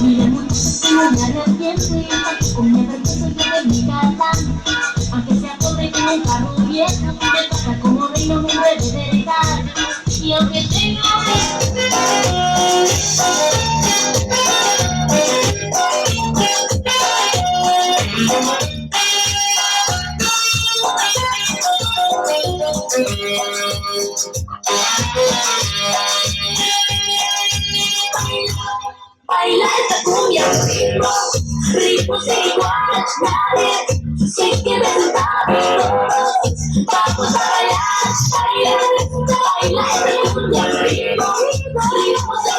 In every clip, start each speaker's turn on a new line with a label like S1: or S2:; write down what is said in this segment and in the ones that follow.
S1: Mira muchísimo, me arrepiento y tampoco me avergüenzo yo de mi galán. Aunque sea pobre como un carro viejo, me trata como reino, me debe de heredar. Y aunque tenga baila esta cumbia, ritmos iguales, nadie se queda sentado. Vamos a bailar, baila esta cumbia, ritmos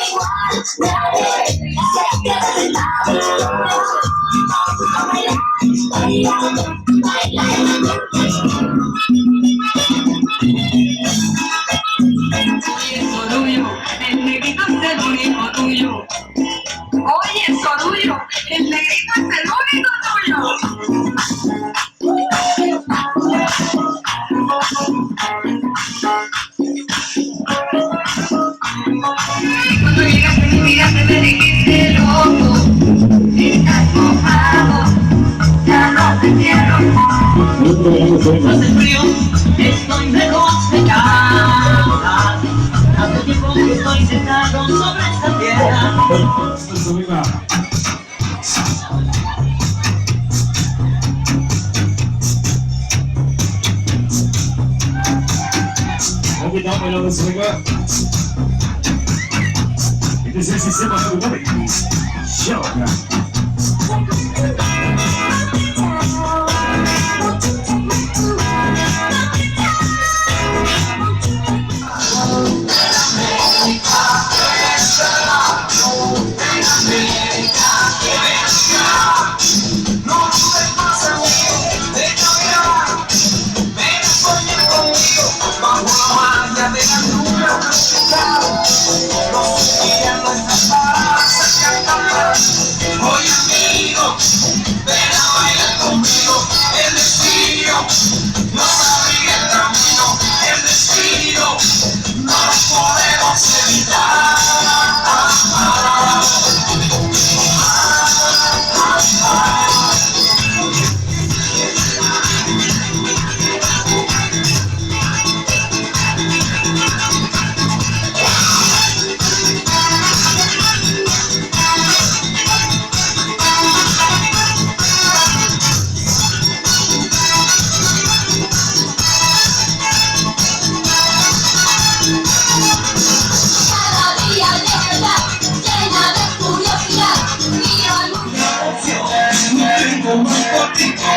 S1: iguales, nadie se queda sentado. Vamos a bailar, baila esta cumbia. El negrito es el único tuyo. Oye, Sorullo, el negrito es el único tuyo. Cuando llegaste mi vida te me dijiste loco. Estás mojado, ya no te quiero. Hace frío, estoy lejos de casa. Hace tiempo que estoy sentado sobre esta tierra.
S2: Aqui dá uma olhada nesse lugar. E dizer se você vai tudo bem. Joga.
S3: Oye amigo, ven a bailar conmigo. El destino no sabía el camino. El destino no lo podemos evitar.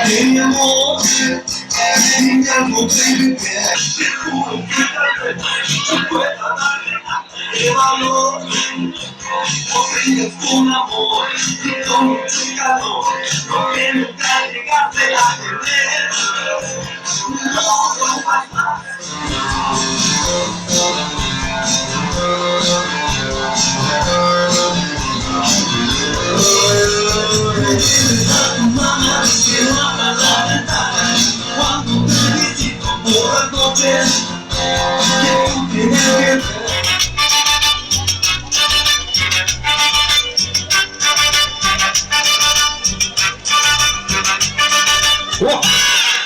S3: Mi amor, mi amor, baby, te juro que no puedo darle valor, porque es un amor y con mucho calor, no que nunca llegaste a tener, no más. Cuando te visito por las noches,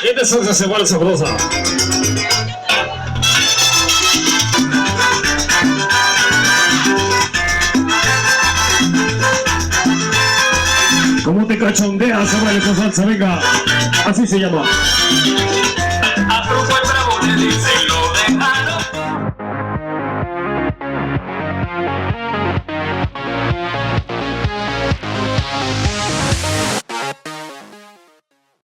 S2: Esta salsa se vuelve sabrosa. ¿Cómo te cachondeas sobre esta salsa? Venga, así se llama.
S3: A tu bravo le dice.